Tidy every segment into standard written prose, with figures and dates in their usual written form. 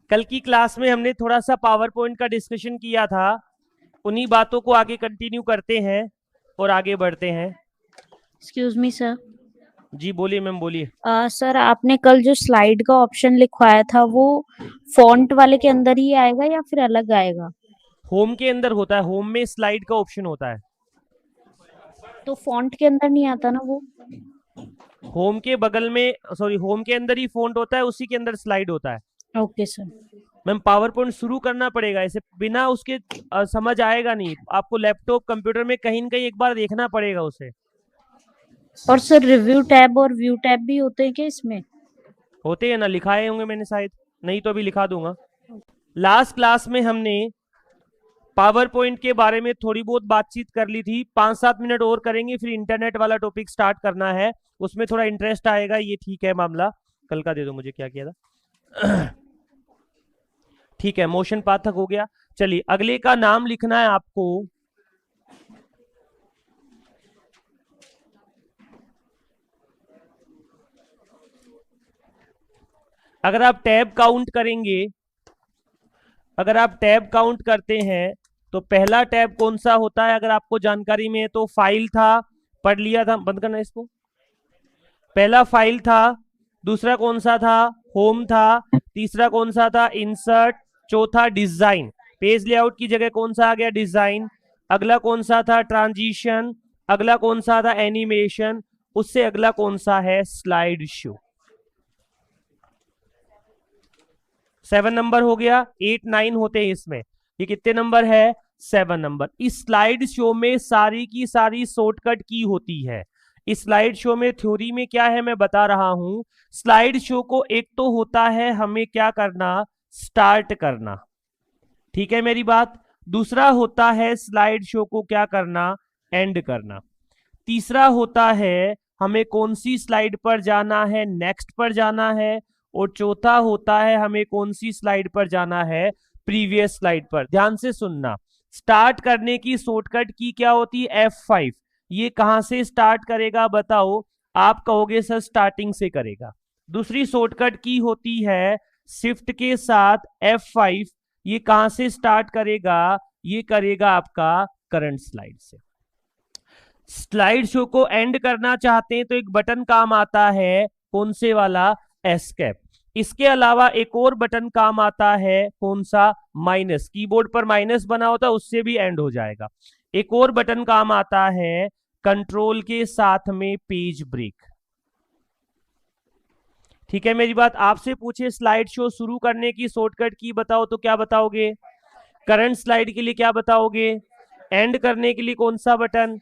कल की क्लास में हमने थोड़ा सा पावर पॉइंट का डिस्कशन किया था, उन्हीं बातों को आगे कंटिन्यू करते हैं और आगे बढ़ते हैं। Excuse me sir. जी बोलिए मैम, बोलिए। सर, आपने कल जो स्लाइड का ऑप्शन लिखवाया था वो फॉन्ट वाले के अंदर ही आएगा या फिर अलग आएगा? होम के अंदर होता है, होम में स्लाइड का ऑप्शन होता है। तो फॉन्ट के अंदर नहीं आता ना वो? होम के बगल में, सॉरी, होम के अंदर ही फॉन्ट होता है, उसी के अंदर स्लाइड होता है। Okay sir. Ma'am power point शुरू करना पड़ेगा, ऐसे बिना उसके समझ आएगा नहीं आपको। लैपटॉप कंप्यूटर में कहीं न कहीं एक बार देखना पड़ेगा उसे। और सर, रिव्यू टैब और व्यू टैब भी होते हैं क्या इसमें? होते हैं ना, लिखाए होंगे मैंने शायद, नहीं तो अभी लिखा दूंगा। लास्ट क्लास में हमने पावर पॉइंट के बारे में थोड़ी बहुत बातचीत कर ली थी। 5-7 मिनट और करेंगे, फिर इंटरनेट वाला टॉपिक स्टार्ट करना है, उसमें थोड़ा इंटरेस्ट आएगा। ये ठीक है मामला? कल का दे दो मुझे, क्या किया था। ठीक है, मोशन पाथक हो गया। चलिए अगले का नाम लिखना है आपको। अगर आप टैब काउंट करेंगे, अगर आप टैब काउंट करते हैं तो पहला टैब कौन सा होता है? अगर आपको जानकारी में है तो फाइल था, पढ़ लिया था। बंद करना इसको। पहला फाइल था, दूसरा कौन सा था? होम था, तीसरा कौन सा था? इंसर्ट, चौथा डिजाइन। पेज लेआउट की जगह कौन सा आ गया? डिजाइन। अगला कौन सा था? ट्रांजिशन। अगला कौन सा था? एनिमेशन। उससे अगला कौन सा है? Slide show. 7 नंबर हो गया। 8 9 होते हैं इसमें, ये कितने नंबर है? 7 नंबर। इस स्लाइड शो में सारी की सारी शॉर्टकट की होती है। इस स्लाइड शो में थ्योरी में क्या है मैं बता रहा हूं। स्लाइड शो को एक तो होता है हमें क्या करना? स्टार्ट करना। ठीक है मेरी बात? दूसरा होता है स्लाइड शो को क्या करना? एंड करना। तीसरा होता है हमें कौन सी स्लाइड पर जाना है? नेक्स्ट पर जाना है। और चौथा होता है हमें कौन सी स्लाइड पर जाना है? प्रीवियस स्लाइड पर। ध्यान से सुनना। स्टार्ट करने की शॉर्टकट की क्या होती है? F5। ये कहां से स्टार्ट करेगा बताओ? आप कहोगे सर स्टार्टिंग से करेगा। दूसरी शॉर्टकट की होती है शिफ्ट के साथ F5। ये कहां से स्टार्ट करेगा? ये करेगा आपका करंट स्लाइड से। स्लाइड शो को एंड करना चाहते हैं तो एक बटन काम आता है, कौन से वाला? एस्केप। इसके अलावा एक और बटन काम आता है, कौन सा? माइनस। कीबोर्ड पर माइनस बना होता है, उससे भी एंड हो जाएगा। एक और बटन काम आता है कंट्रोल के साथ में पेज ब्रेक। ठीक है मेरी बात? आपसे पूछे स्लाइड शो शुरू करने की शॉर्टकट की बताओ तो क्या बताओगे? करंट स्लाइड के लिए क्या बताओगे? एंड करने के लिए कौन सा बटन?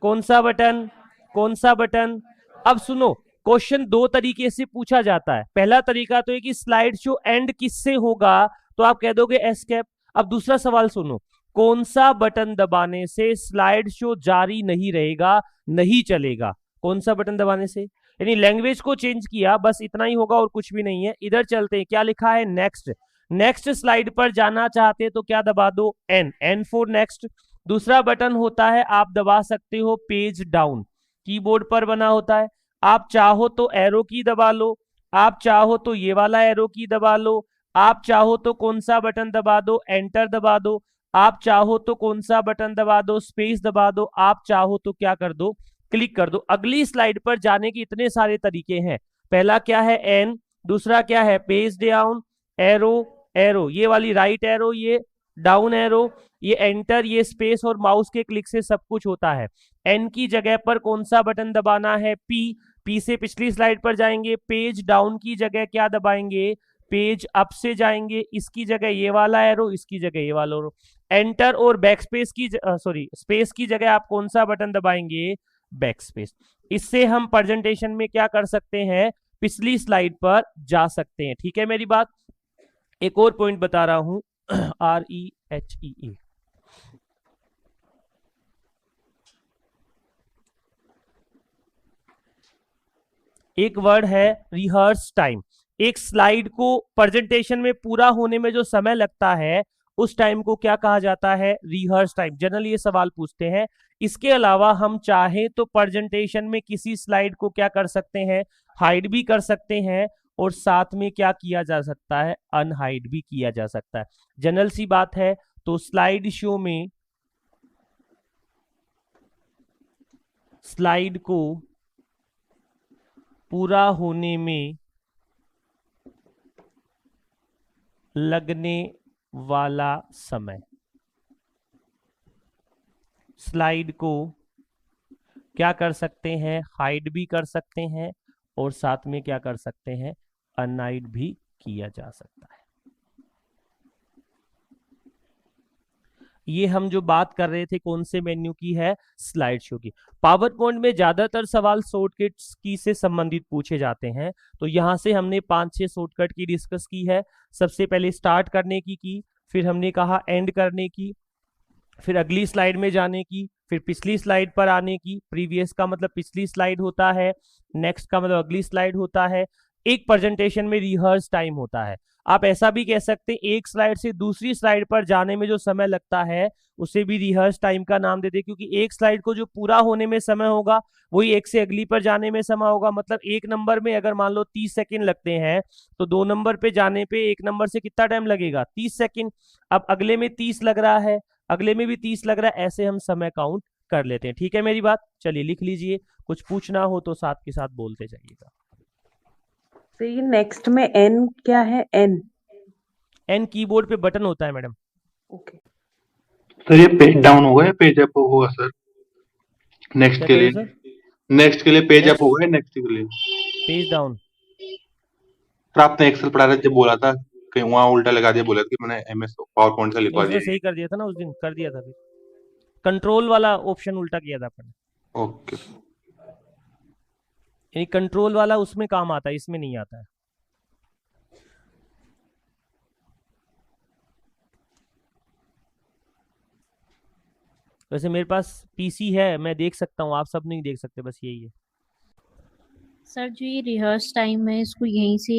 कौन सा बटन? कौन सा बटन? अब सुनो, क्वेश्चन दो तरीके से पूछा जाता है। पहला तरीका तो है कि स्लाइड शो एंड किससे होगा, तो आप कह दोगे एस्केप। अब दूसरा सवाल सुनो, कौन सा बटन दबाने से स्लाइड शो जारी नहीं रहेगा, नहीं चलेगा? कौन सा बटन दबाने से? यानी लैंग्वेज को चेंज किया, बस इतना ही होगा और कुछ भी नहीं है। इधर चलते हैं, क्या लिखा है? नेक्स्ट। नेक्स्ट स्लाइड पर जाना चाहते तो क्या दबा दो? एन। N for next. दूसरा बटन होता है, आप दबा सकते हो पेज डाउन, कीबोर्ड पर बना होता है। आप चाहो तो एरो की दबा लो, आप चाहो तो ये वाला एरो की दबा लो, आप चाहो तो कौन सा बटन दबा दो? एंटर दबा दो। आप चाहो तो कौन सा बटन दबा दो? स्पेस दबा दो। आप चाहो तो क्या कर दो? क्लिक कर दो। अगली स्लाइड पर जाने के इतने सारे तरीके हैं। पहला क्या है? एन। दूसरा क्या है? पेज डाउन, एरो, एरो, ये वाली राइट एरो, ये डाउन एरो, ये एंटर, ये स्पेस और माउस के क्लिक से सब कुछ होता है। एन की जगह पर कौन सा बटन दबाना है? पी। पी से पिछली स्लाइड पर जाएंगे। पेज डाउन की जगह क्या दबाएंगे? पेज अप से जाएंगे। इसकी जगह ये वाला एरो, इसकी जगह ये वाला एरो। एंटर और बैक स्पेस की सॉरी स्पेस की जगह आप कौन सा बटन दबाएंगे? Back space. इससे हम प्रेजेंटेशन में क्या कर सकते हैं? पिछली स्लाइड पर जा सकते हैं। ठीक है मेरी बात? एक और पॉइंट बता रहा हूं, REHEE। एक वर्ड है रिहर्स टाइम। एक स्लाइड को प्रेजेंटेशन में पूरा होने में जो समय लगता है उस टाइम को क्या कहा जाता है? Rehearse time. जनरली ये सवाल पूछते हैं। इसके अलावा हम चाहें तो प्रेजेंटेशन में किसी स्लाइड को क्या कर सकते हैं? हाइड भी कर सकते हैं और साथ में क्या किया जा सकता है, अनहाइड भी किया जा सकता है। जनरल सी बात है। तो स्लाइड शो में स्लाइड को पूरा होने में लगने वाला समय, स्लाइड को क्या कर सकते हैं, हाइड भी कर सकते हैं और साथ में क्या कर सकते हैं, अनहाइड भी किया जा सकता है। ये हम जो बात कर रहे थे कौन से मेन्यू की है, स्लाइड शो की। पावर पॉइंट में ज्यादातर सवाल शॉर्टकट्स की से संबंधित पूछे जाते हैं। तो यहां से हमने 5-6 शॉर्टकट की डिस्कस की है। सबसे पहले स्टार्ट करने की, फिर हमने कहा एंड करने की, फिर अगली स्लाइड में जाने की, फिर पिछली स्लाइड पर आने की। प्रीवियस का मतलब पिछली स्लाइड होता है, नेक्स्ट का मतलब अगली स्लाइड होता है। एक प्रेजेंटेशन में रिहर्स टाइम होता है। आप ऐसा भी कह सकते हैं एक स्लाइड से दूसरी स्लाइड पर जाने में जो समय लगता है उसे भी रिहर्स टाइम का नाम देते हैं, क्योंकि एक स्लाइड को जो पूरा होने में समय होगा वही एक से अगली पर जाने में समय होगा। मतलब एक नंबर में अगर मान लो 30 सेकंड लगते हैं तो 2 नंबर पे जाने पे एक नंबर से कितना टाइम लगेगा, 30 सेकंड। अब अगले में 30 लग रहा है, अगले में भी 30 लग रहा है, ऐसे हम समय काउंट कर लेते हैं। ठीक है मेरी बात, चलिए लिख लीजिए। कुछ पूछना हो तो साथ के साथ बोलते जाइएगा। तो ये नेक्स्ट में एन क्या है, एन एन कीबोर्ड पे बटन होता है मैडम। ओके। सर ये पेज डाउन होगा या पेज अप होगा सर? नेक्स्ट क्या के कह रहे लिए, हो सर? नेक्स्ट के लिए पेज अप नेक्स्ट होगा या नेक्स्ट के लिए? Page down. सर आपने एक्सेल पढ़ा था जब बोला था, कहीं वहां उल्टा लगा दिया, बोला कि मैंने एमएस पावर पॉइंट से नहीं लिखवा उसमें दिया सही कर दिया था ना, उस दिन कर दिया था। फिर कंट्रोल वाला ऑप्शन उल्टा किया था अपन ने, ओके। यानी कंट्रोल वाला उसमें काम आता है, इसमें नहीं आता है। वैसे मेरे पास पीसी है, मैं देख सकता हूँ, आप सब नहीं देख सकते, बस यही है। सर जो ये रिहर्स टाइम है इसको यहीं से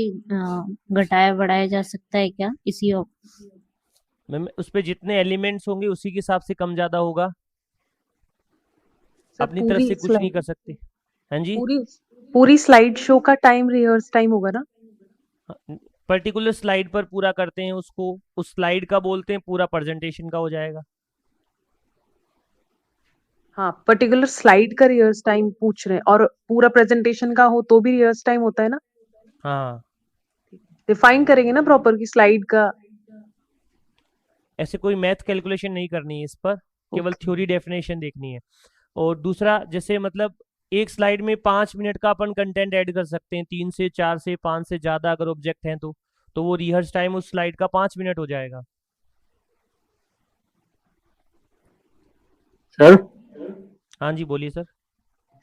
घटाया बढ़ाया जा सकता है क्या इसी मैं उस पे जितने एलिमेंट्स होंगे उसी के हिसाब से कम ज्यादा होगा। सर अपनी तरफ से कुछ नहीं कर सकते। हाँ जी, पूरी स्लाइड शो का टाइम रिहर्स टाइम होगा ना? पर्टिकुलर स्लाइड पर पूरा करते हैं उसको, उस स्लाइड का बोलते हैं, पूरा प्रेजेंटेशन का हो जाएगा। हाँ, पर्टिकुलर स्लाइड का रिहर्स टाइम पूछ रहे हैं, और पूरा प्रेजेंटेशन का हो तो भी रिहर्स टाइम होता है ना? हाँ, डिफाइन करेंगे ना प्रॉपर की स्लाइड का। ऐसे कोई मैथ कैलकुलेशन नहीं करनी है इस पर, केवल Okay. थ्योरी डेफिनेशन देखनी है। और दूसरा, जैसे मतलब एक स्लाइड में 5 मिनट का अपन कंटेंट ऐड कर सकते हैं, 3 से 4 से 5 से ज्यादा अगर ऑब्जेक्ट हैं तो वो रिहर्स टाइम उस स्लाइड का 5 मिनट हो जाएगा। सर हाँ जी बोलिए सर।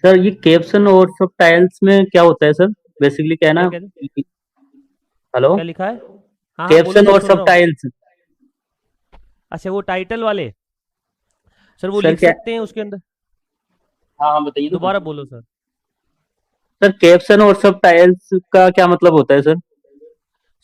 सर ये कैप्शन और सब टाइल्स में क्या होता है सर? बेसिकली क्या है ना, क्या कह रहे, हेलो, क्या लिखा है? हाँ हाँ बोलो कैप्शन सर, और सुन सब रहा हूँ। टाइल्स। अच्छा वो टाइटल वाले, सर वो सर लिख क्या, सकते हैं उसके अंदर। हाँ हाँ बताइए ना दोबारा सर। बोलो सर। सर कैप्शन और सब टाइल्स का क्या मतलब होता है सर?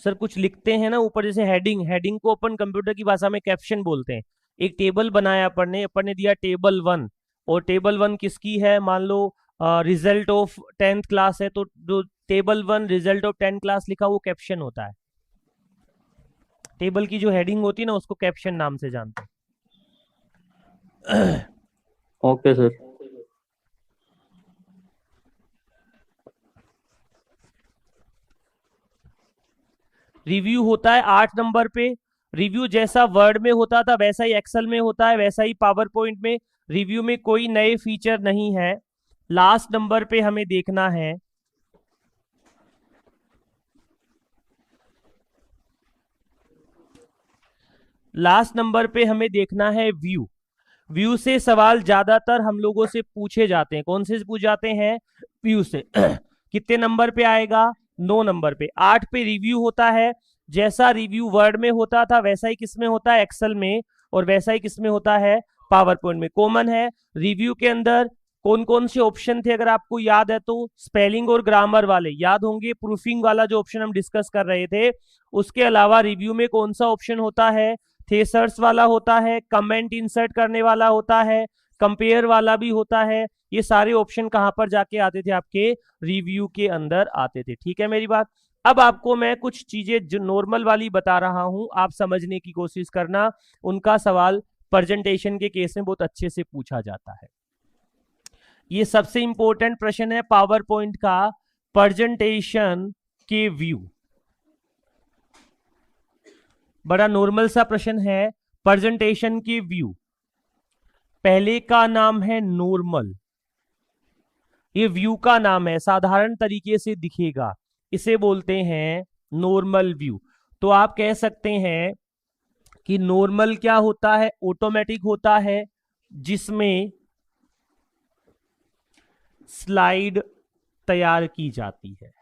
सर कुछ लिखते हैं ना ऊपर, जैसे हेडिंग, हेडिंग को अपन कंप्यूटर की भाषा में कैप्शन बोलते हैं। एक टेबल बनाया अपन ने दिया टेबल 1, और टेबल 1 किसकी है, मान लो रिजल्ट ऑफ 10th क्लास है, तो जो table 1 result of 10th class लिखा वो कैप्शन होता है। टेबल की जो हेडिंग होती है ना उसको कैप्शन नाम से जानते हैं। Okay sir. रिव्यू होता है 8 नंबर पे। रिव्यू जैसा वर्ड में होता था वैसा ही एक्सेल में होता है, वैसा ही पावर पॉइंट में। रिव्यू में कोई नए फीचर नहीं है। लास्ट नंबर पे हमें देखना है, लास्ट नंबर पे हमें देखना है व्यू। व्यू से सवाल ज्यादातर हम लोगों से पूछे जाते हैं। कौन से पूछे जाते हैं? व्यू से। कितने नंबर पे आएगा? 9 नंबर पे। 8 पे रिव्यू होता है। जैसा रिव्यू वर्ड में होता था वैसा ही किसमें होता है, एक्सेल में, और वैसा ही किसमें होता है, पावर पॉइंट में। कॉमन है रिव्यू के अंदर कौन कौन से ऑप्शन थे, अगर आपको याद है तो स्पेलिंग और ग्रामर वाले याद होंगे। प्रूफिंग वाला जो ऑप्शन हम डिस्कस कर रहे थे, उसके अलावा रिव्यू में कौन सा ऑप्शन होता है, थेसर्स वाला होता है, कमेंट इंसर्ट करने वाला होता है, कंपेयर वाला भी होता है। ये सारे ऑप्शन कहां पर जाके आते थे, आपके रिव्यू के अंदर आते थे। ठीक है मेरी बात। अब आपको मैं कुछ चीजें जो नॉर्मल वाली बता रहा हूं, आप समझने की कोशिश करना। उनका सवाल प्रेजेंटेशन के केस में बहुत अच्छे से पूछा जाता है। ये सबसे इंपॉर्टेंट प्रश्न है पावर पॉइंट का, प्रेजेंटेशन के व्यू। बड़ा नॉर्मल सा प्रश्न है, प्रेजेंटेशन के व्यू। पहले का नाम है नॉर्मल, ये व्यू का नाम है, साधारण तरीके से दिखेगा, इसे बोलते हैं नॉर्मल व्यू। तो आप कह सकते हैं कि नॉर्मल क्या होता है, ऑटोमेटिक होता है, जिसमें स्लाइड तैयार की जाती है।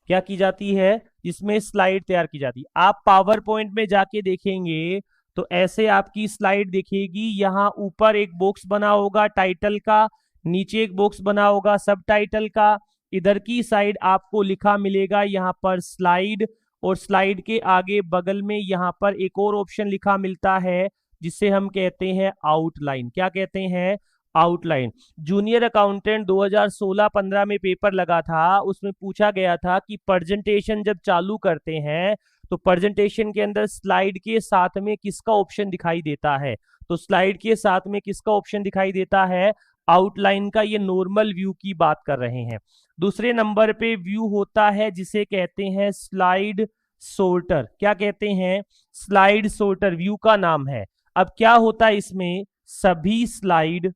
क्या की जाती है, जिसमें स्लाइड तैयार की जाती है। आप पावर पॉइंट में जाके देखेंगे तो ऐसे आपकी स्लाइड दिखेगी। यहां ऊपर एक बॉक्स बना होगा टाइटल का, नीचे एक बॉक्स बना होगा सब टाइटल का, इधर की साइड आपको लिखा मिलेगा यहां पर स्लाइड, और स्लाइड के आगे बगल में यहां पर एक और ऑप्शन लिखा मिलता है जिसे हम कहते हैं आउटलाइन। क्या कहते हैं, आउटलाइन। जूनियर अकाउंटेंट 2016-15 में पेपर लगा था, उसमें पूछा गया था कि प्रेजेंटेशन जब चालू करते हैं तो प्रेजेंटेशन के अंदर स्लाइड के साथ में किसका ऑप्शन दिखाई देता है, तो स्लाइड के साथ में किसका ऑप्शन दिखाई देता है, आउटलाइन का। ये नॉर्मल व्यू की बात कर रहे हैं। दूसरे नंबर पे व्यू होता है जिसे कहते हैं स्लाइड सोर्टर। क्या कहते हैं, स्लाइड सोर्टर व्यू का नाम है। अब क्या होता है इसमें, सभी स्लाइड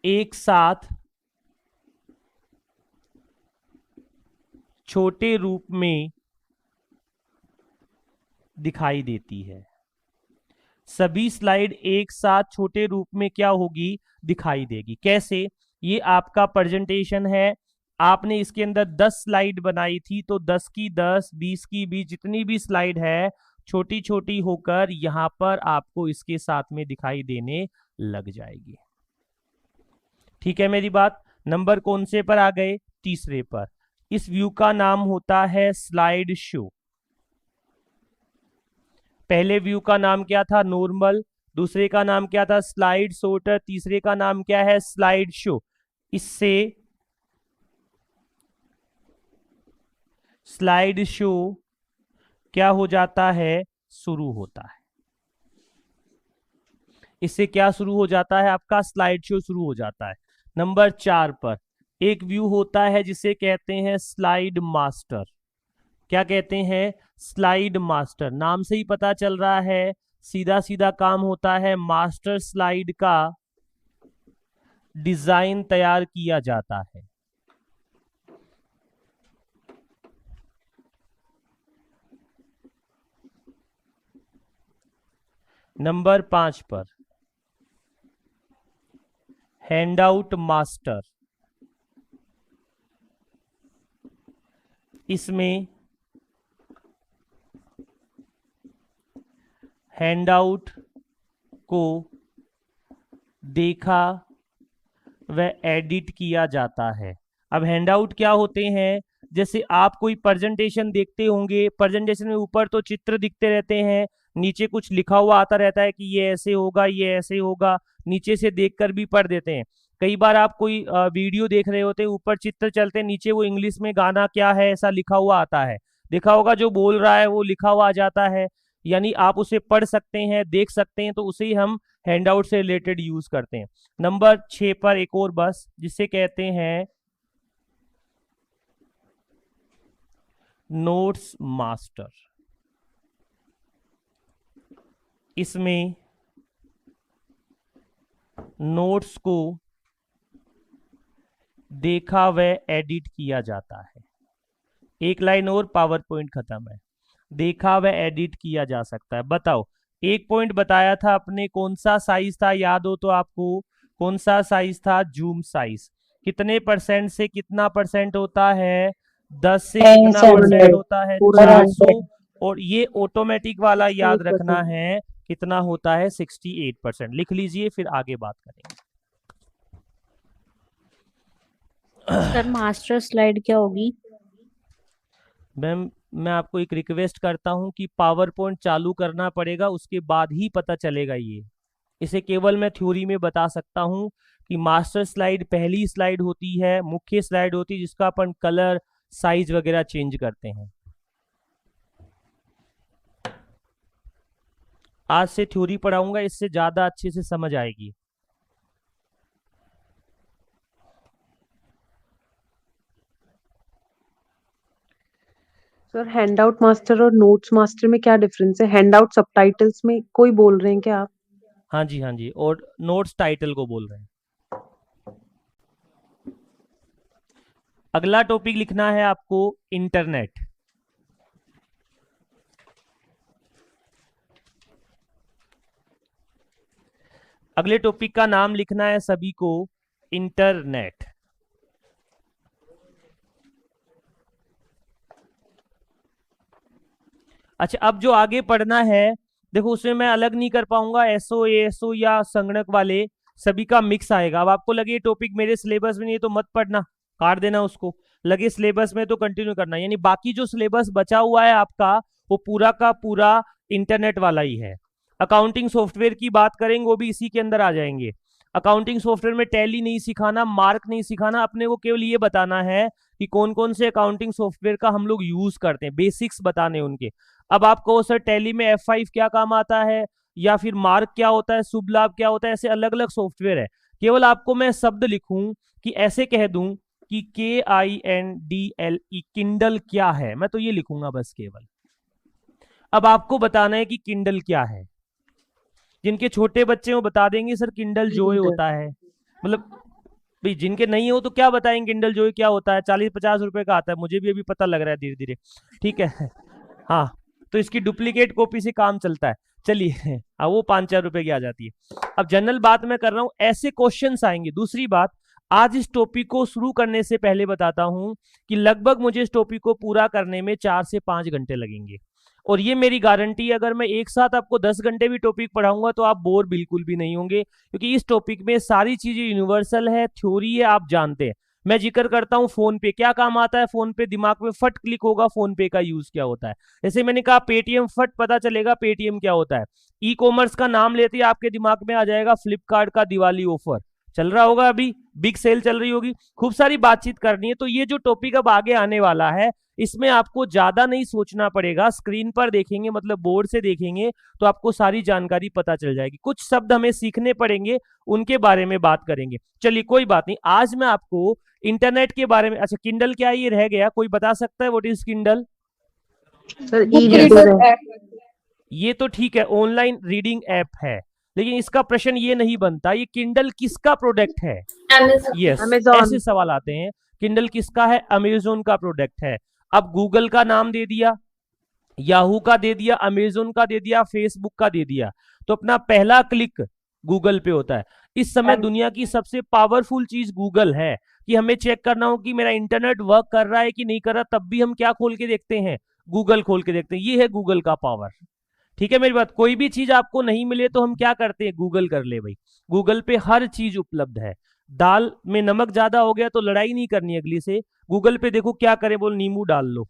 एक साथ छोटे रूप में दिखाई देती है। सभी स्लाइड एक साथ छोटे रूप में क्या होगी, दिखाई देगी। कैसे, ये आपका प्रेजेंटेशन है, आपने इसके अंदर 10 स्लाइड बनाई थी, तो 10 की 10, 20 की 20, जितनी भी स्लाइड है छोटी छोटी होकर यहां पर आपको इसके साथ में दिखाई देने लग जाएगी। ठीक है मेरी बात। नंबर कौन से पर आ गए, तीसरे पर। इस व्यू का नाम होता है स्लाइड शो। पहले व्यू का नाम क्या था, नॉर्मल, दूसरे का नाम क्या था, स्लाइड सोर्टर, तीसरे का नाम क्या है, स्लाइड शो। इससे स्लाइड शो क्या हो जाता है, शुरू होता है। इससे क्या शुरू हो जाता है, आपका स्लाइड शो शुरू हो जाता है। नंबर 4 पर एक व्यू होता है जिसे कहते हैं स्लाइड मास्टर। क्या कहते हैं, स्लाइड मास्टर। नाम से ही पता चल रहा है, सीधा सीधा काम होता है, मास्टर स्लाइड का डिजाइन तैयार किया जाता है। नंबर 5 पर हैंडआउट मास्टर। इसमें हैंडआउट को देखा व एडिट किया जाता है। अब हैंडआउट क्या होते हैं, जैसे आप कोई प्रेजेंटेशन देखते होंगे, प्रेजेंटेशन में ऊपर तो चित्र दिखते रहते हैं, नीचे कुछ लिखा हुआ आता रहता है कि ये ऐसे होगा, ये ऐसे होगा, नीचे से देखकर भी पढ़ देते हैं। कई बार आप कोई वीडियो देख रहे होते हैं, ऊपर चित्र चलते हैं, नीचे वो इंग्लिश में गाना क्या है ऐसा लिखा हुआ आता है, देखा होगा, जो बोल रहा है वो लिखा हुआ आ जाता है, यानी आप उसे पढ़ सकते हैं, देख सकते हैं, तो उसे ही हम हैंडआउट से रिलेटेड यूज करते हैं। नंबर 6 पर एक और बस जिसे कहते हैं नोट्स मास्टर। इसमें नोट्स को देखा व एडिट किया जाता है। एक लाइन और, पावर पॉइंट खत्म है। देखा व एडिट किया जा सकता है। बताओ, एक पॉइंट बताया था अपने, कौन सा साइज था, याद हो तो आपको, कौन सा साइज था, जूम साइज। कितने परसेंट से कितना परसेंट होता है, 10 से कितना परसेंट होता है, 400। और ये ऑटोमेटिक वाला याद रखना है, कितना होता है, 68%। लिख लीजिए, फिर आगे बात करेंगे। सर मास्टर स्लाइड क्या होगी? मैम, मैं आपको एक रिक्वेस्ट करता हूं कि पावर पॉइंट चालू करना पड़ेगा, उसके बाद ही पता चलेगा ये। इसे केवल मैं थ्योरी में बता सकता हूं, कि मास्टर स्लाइड पहली स्लाइड होती है, मुख्य स्लाइड होती है जिसका अपन कलर साइज वगैरह चेंज करते हैं। आज से थ्योरी पढ़ाऊंगा, इससे ज्यादा अच्छे से समझ आएगी। सर हैंडआउट मास्टर और नोट्स मास्टर में क्या डिफरेंस है? हैंडआउट सबटाइटल्स में कोई बोल रहे हैं क्या आप? हाँ जी, हाँ जी, और नोट्स टाइटल को बोल रहे हैं। अगला टॉपिक लिखना है आपको इंटरनेट। अगले टॉपिक का नाम लिखना है सभी को इंटरनेट। अच्छा, अब जो आगे पढ़ना है देखो, उसमें मैं अलग नहीं कर पाऊंगा, एसओ एएसओ या संगणक वाले सभी का मिक्स आएगा। अब आपको लगे टॉपिक मेरे सिलेबस में नहीं है तो मत पढ़ना, काट देना उसको। लगे सिलेबस में तो कंटिन्यू करना, यानी बाकी जो सिलेबस बचा हुआ है आपका वो पूरा का पूरा इंटरनेट वाला ही है। अकाउंटिंग सॉफ्टवेयर की बात करेंगे, वो भी इसी के अंदर आ जाएंगे। अकाउंटिंग सॉफ्टवेयर में टैली नहीं सिखाना, मार्क नहीं सिखाना, अपने को केवल ये बताना है कि कौन कौन से अकाउंटिंग सॉफ्टवेयर का हम लोग यूज करते हैं, बेसिक्स बताने उनके। अब आप कहो सर टैली में F5 क्या काम आता है, या फिर मार्क क्या होता है, शुभ लाभ क्या होता है, ऐसे अलग अलग सॉफ्टवेयर है। केवल आपको मैं शब्द लिखूं कि ऐसे कह दूं कि KINDLE किंडल क्या है, मैं तो ये लिखूंगा बस केवल। अब आपको बताना है कि किंडल क्या है। जिनके छोटे बच्चे हैं वो बता देंगे सर किंडल जॉय होता है, मतलब भाई जिनके नहीं हो तो क्या बताएंगे किंडल जॉय क्या होता है। 40-50 रुपए का आता है, मुझे भी अभी पता लग रहा है धीरे धीरे, ठीक है। हाँ, तो इसकी डुप्लीकेट कॉपी से काम चलता है। चलिए, अब वो 5-4 रुपए की आ जाती है। अब जनरल बात मैं कर रहा हूं, ऐसे क्वेश्चंस आएंगे। दूसरी बात, आज इस टॉपिक को शुरू करने से पहले बताता हूं कि लगभग मुझे इस टॉपिक को पूरा करने में 4 से 5 घंटे लगेंगे, और ये मेरी गारंटी है। अगर मैं एक साथ आपको 10 घंटे भी टॉपिक पढ़ाऊंगा तो आप बोर बिल्कुल भी नहीं होंगे, क्योंकि इस टॉपिक में सारी चीजें यूनिवर्सल है, थ्योरी है, आप जानते हैं। मैं जिक्र करता हूं फोन पे क्या काम आता है, फोन पे दिमाग में फट क्लिक होगा फोन पे का यूज क्या होता है। जैसे मैंने कहा पेटीएम, फट पता चलेगा पेटीएम क्या होता है। ई कॉमर्स का नाम लेते ही आपके दिमाग में आ जाएगा फ्लिपकार्ट का दिवाली ऑफर चल रहा होगा, अभी बिग सेल चल रही होगी। खूब सारी बातचीत करनी है। तो ये जो टॉपिक अब आगे आने वाला है, इसमें आपको ज्यादा नहीं सोचना पड़ेगा। स्क्रीन पर देखेंगे, मतलब बोर्ड से देखेंगे तो आपको सारी जानकारी पता चल जाएगी। कुछ शब्द हमें सीखने पड़ेंगे, उनके बारे में बात करेंगे। चलिए कोई बात नहीं, आज मैं आपको इंटरनेट के बारे में, अच्छा किंडल क्या है ये रह गया, कोई बता सकता है व्हाट इज किंडल? सर ये तो ठीक है, ऑनलाइन रीडिंग ऐप है, लेकिन इसका प्रश्न ये नहीं बनता ये किंडल किसका प्रोडक्ट है। यस, ऐसे सवाल आते हैं, किंडल किसका है? अमेजोन का प्रोडक्ट है। अब गूगल का नाम दे दिया, याहू का दे दिया, अमेजोन का दे दिया, फेसबुक का दे दिया, तो अपना पहला क्लिक गूगल पे होता है। इस समय दुनिया की सबसे पावरफुल चीज गूगल है, कि हमें चेक करना हो कि मेरा इंटरनेट वर्क कर रहा है कि नहीं कर रहा, तब भी हम क्या खोल के देखते हैं? गूगल खोल के देखते हैं। ये है गूगल का पावर, ठीक है मेरी बात। कोई भी चीज आपको नहीं मिले तो हम क्या करते हैं? गूगल कर ले भाई। गूगल पे हर चीज उपलब्ध है। दाल में नमक ज्यादा हो गया तो लड़ाई नहीं करनी अगली से, गूगल पे देखो क्या करें, बोल नींबू डाल लो,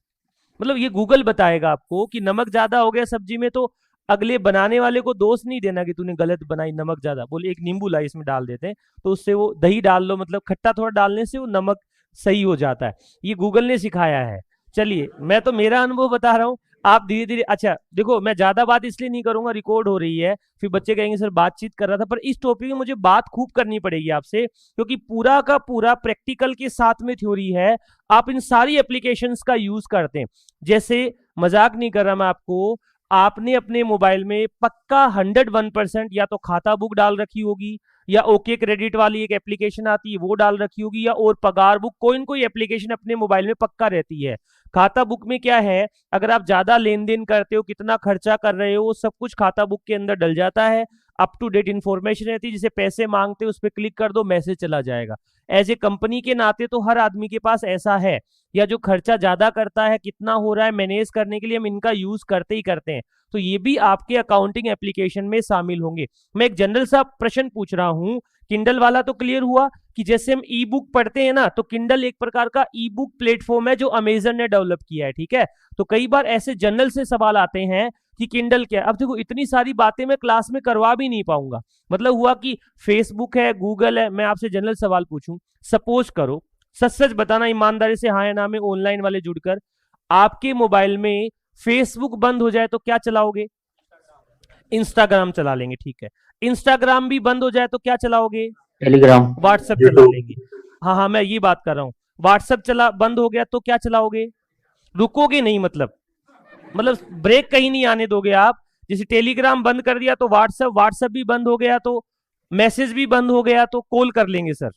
मतलब ये गूगल बताएगा आपको कि नमक ज्यादा हो गया सब्जी में, तो अगले बनाने वाले को दोष नहीं देना कि तूने गलत बनाई, नमक ज्यादा, बोले एक नींबू ला इसमें डाल देते हैं, तो उससे वो दही डाल लो, मतलब खट्टा थोड़ा डालने से वो नमक सही हो जाता है। ये गूगल ने सिखाया है। चलिए, मैं तो मेरा अनुभव बता रहा हूँ, आप धीरे धीरे। अच्छा देखो, मैं ज्यादा बात इसलिए नहीं करूंगा, रिकॉर्ड हो रही है, फिर बच्चे कहेंगे सर बातचीत कर रहा था, पर इस टॉपिक में मुझे बात खूब करनी पड़ेगी आपसे, क्योंकि पूरा का पूरा प्रैक्टिकल के साथ में थ्योरी है। आप इन सारी एप्लीकेशंस का यूज करते हैं। जैसे मजाक नहीं कर रहा मैं आपको, आपने अपने मोबाइल में पक्का 101% या तो खाता बुक डाल रखी होगी, या ओके क्रेडिट वाली एक एप्लीकेशन आती है वो डाल रखी होगी, या और पगार बुक, कोई न कोई एप्लीकेशन अपने मोबाइल में पक्का रहती है। खाता बुक में क्या है, अगर आप ज्यादा लेन देन करते हो, कितना खर्चा कर रहे हो, वो सब कुछ खाता बुक के अंदर डल जाता है। अप टू डेट इंफॉर्मेशन रहती है, जिसे पैसे मांगते हो उस पर क्लिक कर दो, मैसेज चला जाएगा। एज ए कंपनी के नाते तो हर आदमी के पास ऐसा है, या जो खर्चा ज्यादा करता है, कितना हो रहा है मैनेज करने के लिए, हम इनका यूज करते ही करते हैं। तो ये भी आपके अकाउंटिंग एप्लीकेशन में शामिल होंगे। मैं एक जनरल सा प्रश्न पूछ रहा हूं, किंडल वाला तो क्लियर हुआ कि जैसे हम ई बुक पढ़ते हैं ना, तो किंडल एक प्रकार का ई बुक प्लेटफॉर्म है जो अमेजन ने डेवलप किया है, ठीक है। तो कई बार ऐसे जनरल से सवाल आते हैं कि किंडल क्या है। अब देखो इतनी सारी बातें मैं क्लास में करवा भी नहीं पाऊंगा। मतलब हुआ कि फेसबुक है, गूगल है, मैं आपसे जनरल सवाल पूछूं, सपोज करो, सच सच बताना ईमानदारी से, हाँ या ना में ऑनलाइन वाले जुड़कर, आपके मोबाइल में फेसबुक बंद हो जाए तो क्या चलाओगे? इंस्टाग्राम चला लेंगे, ठीक है। इंस्टाग्राम भी बंद हो जाए तो क्या चलाओगे? टेलीग्राम, व्हाट्सएप चला यूट्यूब। लेंगे। हाँ हाँ, मैं ये बात कर रहा हूँ। व्हाट्सएप चला बंद हो गया तो क्या चलाओगे? रुकोगे नहीं, मतलब ब्रेक कहीं नहीं आने दोगे आप। जैसे टेलीग्राम बंद कर दिया तो व्हाट्सएप भी बंद हो गया, तो मैसेज भी बंद हो गया तो कॉल कर लेंगे सर,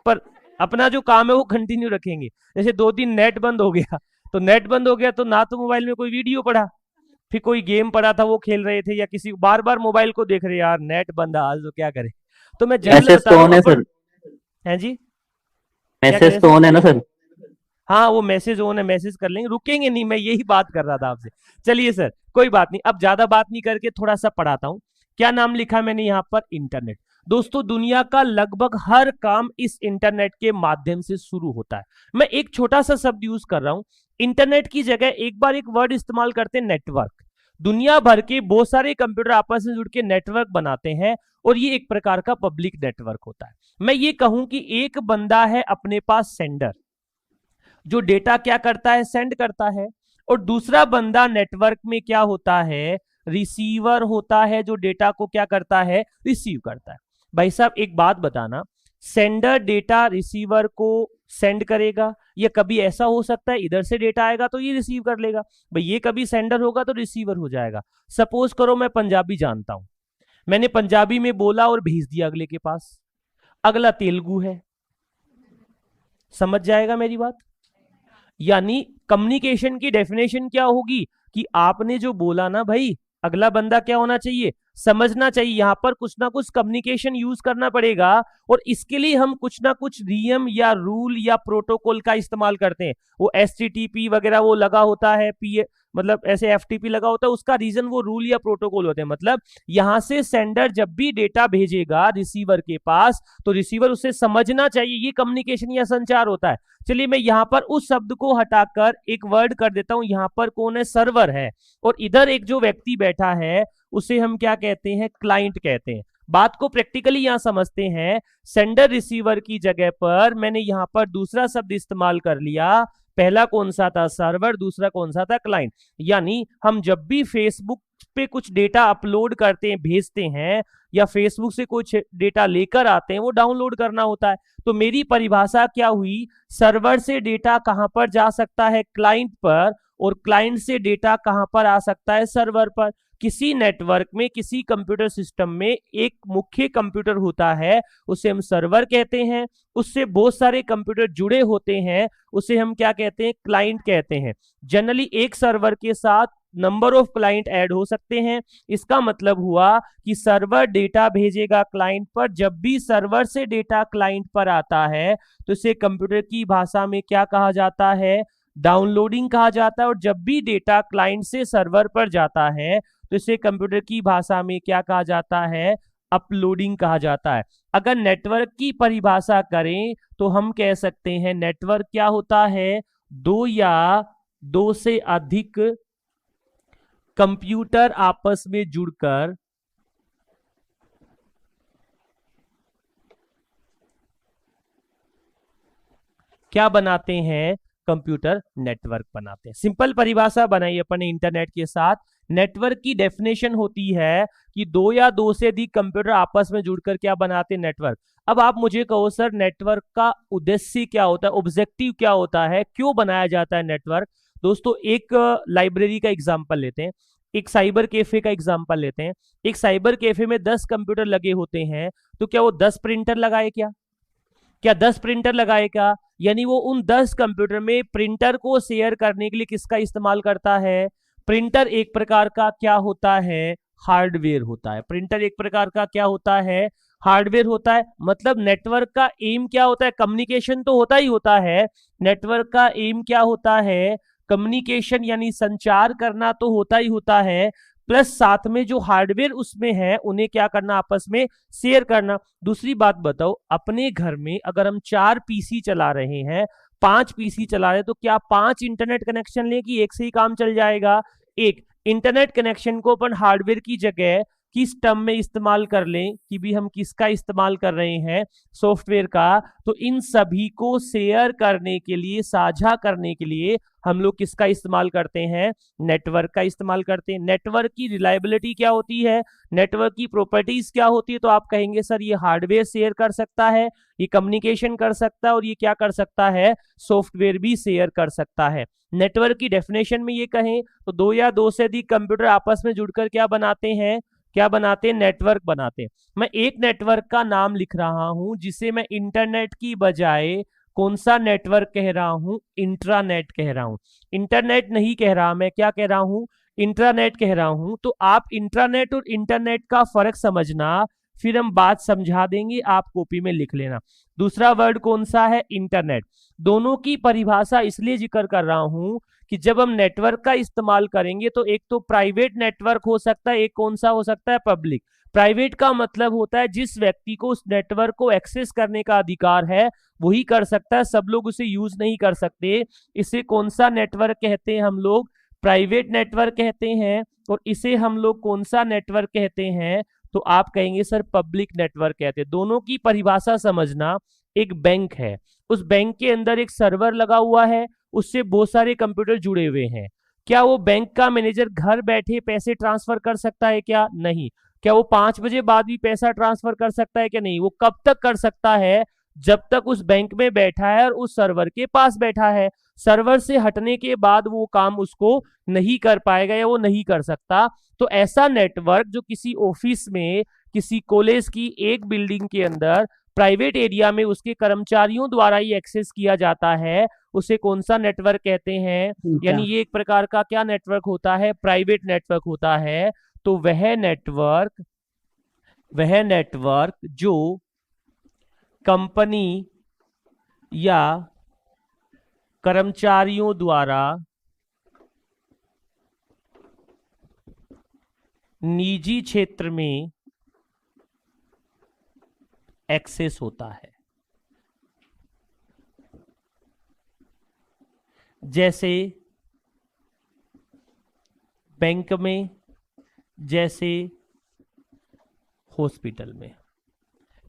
पर अपना जो काम है वो कंटिन्यू रखेंगे। जैसे 2 दिन नेट बंद हो गया, तो नेट बंद हो गया तो ना तो मोबाइल में कोई वीडियो पड़ा, फिर कोई गेम पड़ा था वो खेल रहे थे, या किसी बार बार मोबाइल को देख रहे, यार नेट बंद है आज तो क्या करें। तो मैं जनरल मैसेज बता तो रहा ऑन है हूँ सर, है जी, क्या कह रहे मैसेज हैं तो सर? ऑन है ना सर। हाँ वो मैसेज ऑन है, मैसेज कर लेंगे, रुकेंगे नहीं, मैं यही बात कर रहा था आपसे। चलिए सर कोई बात नहीं, अब ज्यादा बात नहीं करके थोड़ा सा पढ़ाता हूँ। क्या नाम लिखा मैंने यहाँ पर? इंटरनेट। दोस्तों दुनिया का लगभग हर काम इस इंटरनेट के माध्यम से शुरू होता है। मैं एक छोटा सा शब्द यूज कर रहा हूं, इंटरनेट की जगह एक बार एक वर्ड इस्तेमाल करते हैं, नेटवर्क। दुनिया भर के बहुत सारे कंप्यूटर आपस में जुड़ के नेटवर्क बनाते हैं, और ये एक प्रकार का पब्लिक नेटवर्क होता है। मैं ये कहूं कि एक बंदा है अपने पास सेंडर, जो डेटा क्या करता है? सेंड करता है, और दूसरा बंदा नेटवर्क में क्या होता है? रिसीवर होता है, जो डेटा को क्या करता है? रिसीव करता है। भाई साहब एक बात बताना, सेंडर डेटा रिसीवर को सेंड करेगा, या कभी ऐसा हो सकता है इधर से डेटा आएगा तो ये रिसीव कर लेगा? भाई ये कभी सेंडर होगा तो रिसीवर हो जाएगा। सपोज करो मैं पंजाबी जानता हूं, मैंने पंजाबी में बोला और भेज दिया अगले के पास, अगला तेलुगु है, समझ जाएगा मेरी बात? यानी कम्युनिकेशन की डेफिनेशन क्या होगी कि आपने जो बोला ना भाई, अगला बंदा क्या होना चाहिए? समझना चाहिए। यहां पर कुछ ना कुछ कम्युनिकेशन यूज करना पड़ेगा, और इसके लिए हम कुछ ना कुछ नियम या रूल या प्रोटोकॉल का इस्तेमाल करते हैं। वो एचटीटीपी वगैरह वो लगा होता है, पी मतलब ऐसे एफटीपी लगा होता है, उसका रीजन वो रूल या प्रोटोकॉल होते हैं। मतलब यहां से सेंडर जब भी डेटा भेजेगा रिसीवर के पास, तो रिसीवर उसे समझना चाहिए, ये कम्युनिकेशन या संचार होता है। चलिए मैं यहां पर उस शब्द को हटाकर एक वर्ड कर देता हूं, यहां पर कौन है? सर्वर है, और इधर एक जो व्यक्ति बैठा है उसे हम क्या कहते हैं? क्लाइंट कहते हैं। बात को प्रैक्टिकली यहां समझते हैं, सेंडर रिसीवर की जगह पर मैंने यहां पर दूसरा शब्द इस्तेमाल कर लिया। पहला कौन सा था? सर्वर, दूसरा कौन सा था? क्लाइंट। यानी हम जब भी फेसबुक पे कुछ डेटा अपलोड करते हैं, भेजते हैं, या फेसबुक से कुछ डेटा लेकर आते हैं, वो डाउनलोड करना होता है। तो मेरी परिभाषा क्या हुई? सर्वर से डेटा कहां पर जा सकता है? क्लाइंट पर, और क्लाइंट से डेटा कहां पर आ सकता है? सर्वर पर। किसी नेटवर्क में, किसी कंप्यूटर सिस्टम में एक मुख्य कंप्यूटर होता है, उसे हम सर्वर कहते हैं। उससे बहुत सारे कंप्यूटर जुड़े होते हैं, उसे हम क्या कहते हैं? क्लाइंट कहते हैं। जनरली एक सर्वर के साथ नंबर ऑफ क्लाइंट ऐड हो सकते हैं। इसका मतलब हुआ कि सर्वर डेटा भेजेगा क्लाइंट पर, जब भी सर्वर से डेटा क्लाइंट पर आता है तो इसे कंप्यूटर की भाषा में क्या कहा जाता है? डाउनलोडिंग कहा जाता है। और जब भी डेटा क्लाइंट से सर्वर पर जाता है तो इसे कंप्यूटर की भाषा में क्या कहा जाता है? अपलोडिंग कहा जाता है। अगर नेटवर्क की परिभाषा करें तो हम कह सकते हैं नेटवर्क क्या होता है? दो या दो से अधिक कंप्यूटर आपस में जुड़कर क्या बनाते हैं? कंप्यूटर नेटवर्क बनाते हैं। सिंपल परिभाषा बनाई अपने इंटरनेट के साथ। नेटवर्क की डेफिनेशन होती है कि दो या दो से अधिक कंप्यूटर आपस में जुड़कर क्या बनाते हैं? नेटवर्क। अब आप मुझे कहो सर नेटवर्क का उद्देश्य क्या होता है? ऑब्जेक्टिव क्या होता है? क्यों बनाया जाता है नेटवर्क? दोस्तों एक लाइब्रेरी का एग्जांपल लेते हैं, एक साइबर कैफे का एग्जांपल लेते हैं। एक साइबर कैफे में 10 कंप्यूटर लगे होते हैं, तो क्या वो 10 प्रिंटर लगाए? क्या 10 प्रिंटर लगाएगा? यानी वो उन 10 कंप्यूटर में प्रिंटर को शेयर करने के लिए किसका इस्तेमाल करता है? प्रिंटर एक प्रकार का क्या होता है? हार्डवेयर होता है। प्रिंटर एक प्रकार का क्या होता है? हार्डवेयर होता है। मतलब नेटवर्क का एम क्या होता है? कम्युनिकेशन तो होता ही होता है। नेटवर्क का एम क्या होता है? कम्युनिकेशन, यानी संचार करना तो होता ही होता है, प्लस साथ में जो हार्डवेयर उसमें है उन्हें क्या करना? आपस में शेयर करना। दूसरी बात बताओ, अपने घर में अगर हम 4 पीसी चला रहे हैं, 5 पीसी चला रहे हैं, तो क्या 5 इंटरनेट कनेक्शन लें कि एक से ही काम चल जाएगा? इंटरनेट कनेक्शन को अपन हार्डवेयर की जगह किस टर्म में इस्तेमाल कर लें कि भी हम किसका इस्तेमाल कर रहे हैं, सॉफ्टवेयर का, तो इन सभी को शेयर करने के लिए, साझा करने के लिए हम लोग किसका इस्तेमाल करते हैं, नेटवर्क का इस्तेमाल करते हैं। नेटवर्क की रिलायबिलिटी क्या होती है, नेटवर्क की प्रॉपर्टीज क्या होती है, तो आप कहेंगे सर ये हार्डवेयर शेयर कर सकता है, ये कम्युनिकेशन कर सकता है, और ये क्या कर सकता है, सॉफ्टवेयर भी शेयर कर सकता है। नेटवर्क की डेफिनेशन में ये कहें तो दो या दो से अधिक कंप्यूटर आपस में जुड़कर क्या बनाते हैं, क्या बनाते हैं, नेटवर्क बनाते हैं। मैं एक नेटवर्क का नाम लिख रहा हूं जिसे मैं इंटरनेट की बजाय कौन सा नेटवर्क कह रहा हूं, इंट्रानेट कह रहा हूं। इंटरनेट नहीं कह रहा मैं, क्या कह रहा हूं, इंट्रानेट कह रहा हूं। तो आप इंट्रानेट और इंटरनेट का फर्क समझना, फिर हम बात समझा देंगे, आप कॉपी में लिख लेना। दूसरा वर्ड कौन सा है, इंटरनेट। दोनों की परिभाषा इसलिए जिक्र कर रहा हूं कि जब हम नेटवर्क का इस्तेमाल करेंगे तो एक तो प्राइवेट नेटवर्क हो सकता है, एक कौन सा हो सकता है, पब्लिक। प्राइवेट का मतलब होता है जिस व्यक्ति को उस नेटवर्क को एक्सेस करने का अधिकार है वही कर सकता है, सब लोग उसे यूज नहीं कर सकते। इसे कौन सा नेटवर्क कहते हैं हम लोग, प्राइवेट नेटवर्क कहते हैं। और इसे हम लोग कौन सा नेटवर्क कहते हैं, तो आप कहेंगे सर पब्लिक नेटवर्क कहते हैं। दोनों की परिभाषा समझना। एक बैंक है, उस बैंक के अंदर एक सर्वर लगा हुआ है, उससे बहुत सारे कंप्यूटर जुड़े हुए हैं। क्या वो बैंक का मैनेजर घर बैठे पैसे ट्रांसफर कर सकता है, क्या नहीं। क्या वो 5 बजे बाद भी पैसा ट्रांसफर कर सकता है, क्या नहीं। वो कब तक कर सकता है, जब तक उस बैंक में बैठा है और उस सर्वर के पास बैठा है। सर्वर से हटने के बाद वो काम उसको नहीं कर पाएगा या वो नहीं कर सकता। तो ऐसा नेटवर्क जो किसी ऑफिस में, किसी कॉलेज की एक बिल्डिंग के अंदर प्राइवेट एरिया में उसके कर्मचारियों द्वारा ही एक्सेस किया जाता है, उसे कौन सा नेटवर्क कहते हैं। यानी ये एक प्रकार का क्या नेटवर्क होता है, प्राइवेट नेटवर्क होता है। तो वह नेटवर्क जो कंपनी या कर्मचारियों द्वारा निजी क्षेत्र में एक्सेस होता है, जैसे बैंक में, जैसे हॉस्पिटल में।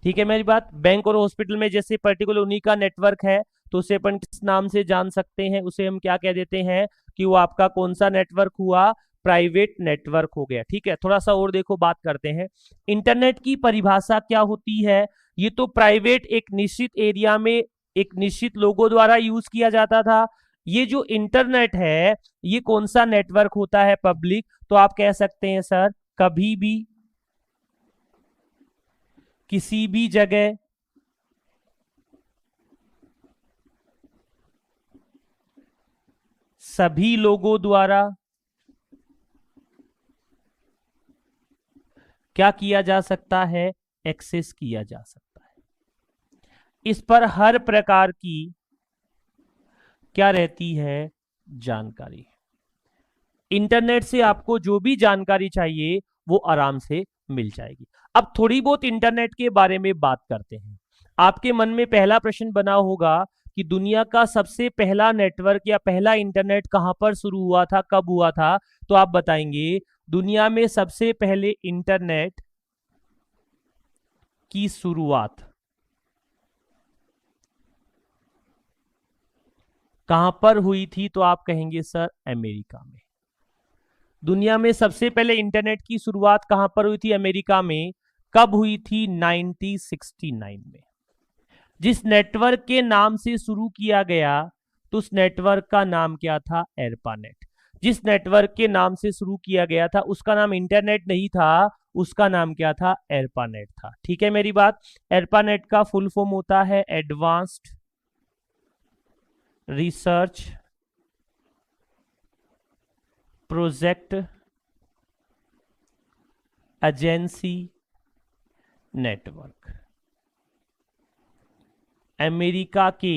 ठीक है मेरी बात। बैंक और हॉस्पिटल में जैसे पर्टिकुलर उन्हीं का नेटवर्क है, तो उसे अपन किस नाम से जान सकते हैं, उसे हम क्या कह देते हैं कि वो आपका कौन सा नेटवर्क हुआ, प्राइवेट नेटवर्क हो गया। ठीक है, थोड़ा सा और देखो, बात करते हैं। इंटरनेट की परिभाषा क्या होती है, ये तो प्राइवेट एक निश्चित एरिया में एक निश्चित लोगों द्वारा यूज किया जाता था। ये जो इंटरनेट है ये कौन सा नेटवर्क होता है, पब्लिक। तो आप कह सकते हैं सर कभी भी, किसी भी जगह, सभी लोगों द्वारा क्या किया जा सकता है, एक्सेस किया जा सकता है। इस पर हर प्रकार की क्या रहती है, जानकारी। इंटरनेट से आपको जो भी जानकारी चाहिए वो आराम से मिल जाएगी। अब थोड़ी बहुत इंटरनेट के बारे में बात करते हैं। आपके मन में पहला प्रश्न बना होगा कि दुनिया का सबसे पहला नेटवर्क या पहला इंटरनेट कहां पर शुरू हुआ था, कब हुआ था। तो आप बताएंगे दुनिया में सबसे पहले इंटरनेट की शुरुआत कहां पर हुई थी, तो आप कहेंगे सर अमेरिका में। दुनिया में सबसे पहले इंटरनेट की शुरुआत कहां पर हुई थी, अमेरिका में। कब हुई थी, 1969 में। जिस नेटवर्क के नाम से शुरू किया गया तो उस नेटवर्क का नाम क्या था, एरपानेट। जिस नेटवर्क के नाम से शुरू किया गया था उसका नाम इंटरनेट नहीं था, उसका नाम क्या था, एरपानेट था। ठीक है मेरी बात। एरपानेट का फुल फॉर्म होता है advanced research project agency network. America के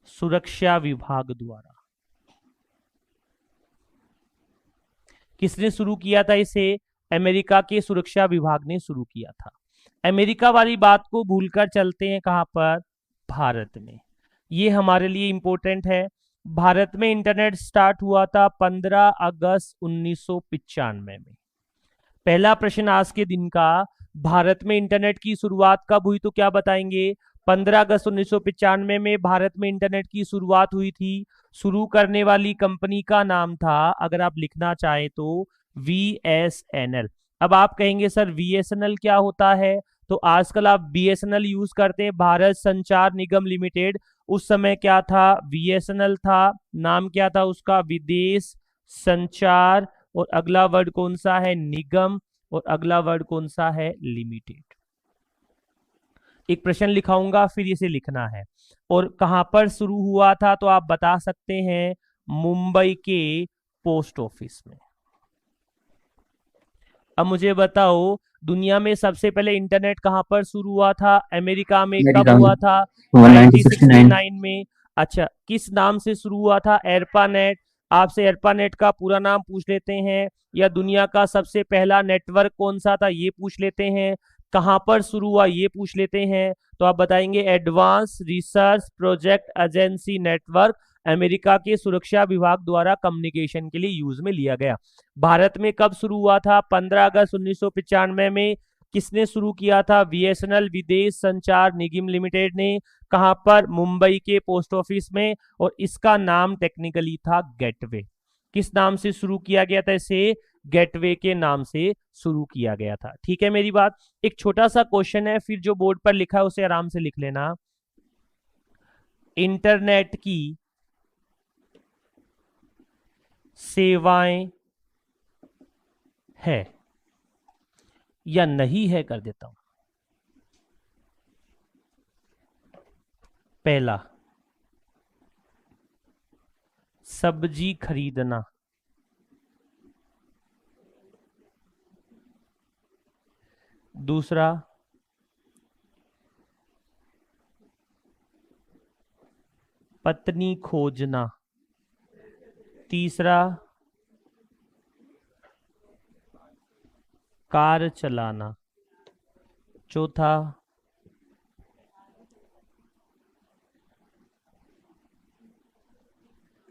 सुरक्षा विभाग द्वारा किसने शुरू किया था इसे, अमेरिका के सुरक्षा विभाग ने शुरू किया था। अमेरिका वाली बात को भूलकर चलते हैं कहां पर, भारत में। ये हमारे लिए इंपॉर्टेंट है। भारत में इंटरनेट स्टार्ट हुआ था 15 अगस्त 1995 में। पहला प्रश्न आज के दिन का, भारत में इंटरनेट की शुरुआत कब हुई तो क्या बताएंगे? 15 अगस्त 1995 में भारत में इंटरनेट की शुरुआत हुई थी। शुरू करने वाली कंपनी का नाम था, अगर आप लिखना चाहें तो, VSNL। अब आप कहेंगे सर VSNL क्या होता है? तो आजकल आप BSNL यूज करते हैं, भारत संचार निगम लिमिटेड। उस समय क्या था? VSNL था। नाम क्या था उसका? विदेश संचार, और अगला वर्ड कौन सा है? निगम, और अगला वर्ड कौन सा है? लिमिटेड। एक प्रश्न लिखाऊंगा, फिर इसे लिखना है। और कहां पर शुरू हुआ था तो आप बता सकते हैं, मुंबई के पोस्ट ऑफिस में। अब मुझे बताओ, दुनिया में सबसे पहले इंटरनेट कहां पर शुरू हुआ था? अमेरिका में। कब अमेरिका में हुआ था? 1969। 1969 में। अच्छा, किस नाम से शुरू हुआ था? एर्पानेट। आपसे एर्पानेट का पूरा नाम पूछ लेते हैं, या दुनिया का सबसे पहला नेटवर्क कौन सा था ये पूछ लेते हैं, कहां पर शुरू हुआ ये पूछ लेते हैं। तो आप बताएंगे advance research project agency network, America के सुरक्षा विभाग द्वारा कम्युनिकेशन के लिए यूज में लिया गया। भारत में कब शुरू हुआ था? 15 अगस्त 1995 में। किसने शुरू किया था? VSNL, विदेश संचार निगम लिमिटेड ने। कहां पर? मुंबई के पोस्ट ऑफिस में। और इसका नाम टेक्निकली था गेटवे। किस नाम से शुरू किया गया था इसे? गेटवे के नाम से शुरू किया गया था। ठीक है मेरी बात? एक छोटा सा क्वेश्चन है, फिर जो बोर्ड पर लिखा है उसे आराम से लिख लेना। इंटरनेट की सेवाएं है या नहीं है, कर देता हूं। पहला, सब्जी खरीदना। दूसरा, पत्नी खोजना। तीसरा, कार चलाना। चौथा,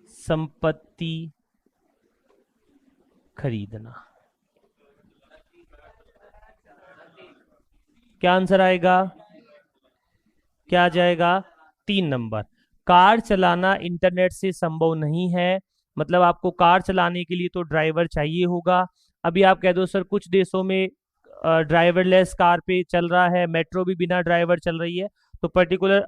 संपत्ति खरीदना। क्या आंसर आएगा? क्या आ जाएगा? 3 नंबर। कार चलाना इंटरनेट से संभव नहीं है, मतलब आपको कार चलाने के लिए तो ड्राइवर चाहिए होगा। अभी आप कह दो सर कुछ देशों में ड्राइवरलेस कार पे चल रहा है, मेट्रो भी बिना ड्राइवर चल रही है, तो पर्टिकुलर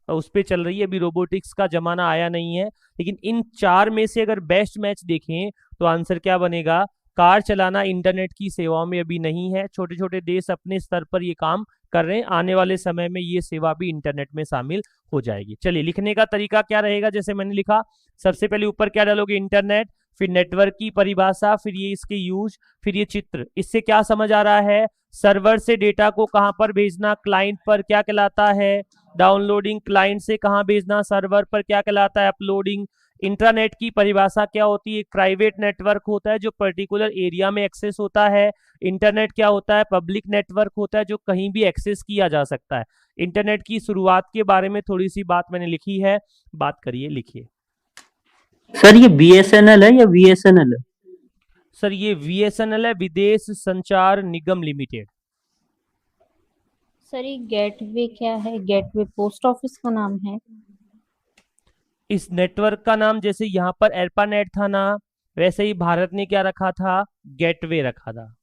उस पे चल रही है। अभी रोबोटिक्स का जमाना आया नहीं है। लेकिन इन 4 में से अगर बेस्ट मैच देखें तो आंसर क्या बनेगा? कार चलाना इंटरनेट की सेवाओं में अभी नहीं है। छोटे छोटे देश अपने स्तर पर ये काम कर रहे हैं, आने वाले समय में ये सेवा भी इंटरनेट में शामिल हो जाएगी। चलिए, लिखने का तरीका क्या रहेगा? जैसे मैंने लिखा, सबसे पहले ऊपर क्या डालोगे? इंटरनेट, फिर नेटवर्क की परिभाषा, फिर ये इसके यूज, फिर ये चित्र। इससे क्या समझ आ रहा है? सर्वर से डेटा को कहां पर भेजना? क्लाइंट पर। क्या कहलाता है? डाउनलोडिंग। क्लाइंट से कहां भेजना? सर्वर पर। क्या कहलाता है? अपलोडिंग। इंटरनेट की परिभाषा क्या होती है? एक प्राइवेट नेटवर्क होता है जो पर्टिकुलर एरिया में एक्सेस होता है। इंटरनेट क्या होता है? पब्लिक नेटवर्क होता है जो कहीं भी एक्सेस किया जा सकता है। इंटरनेट की शुरुआत के बारे में थोड़ी सी बात मैंने लिखी है, बात करिए, लिखिए। सर ये BSNL है या VSNL है? सर ये VSNL है, विदेश संचार निगम लिमिटेड। सर ये गेटवे क्या है? गेटवे पोस्ट ऑफिस का नाम है। इस नेटवर्क का नाम जैसे यहाँ पर एर्पानेट था ना, वैसे ही भारत ने क्या रखा था? गेटवे रखा था।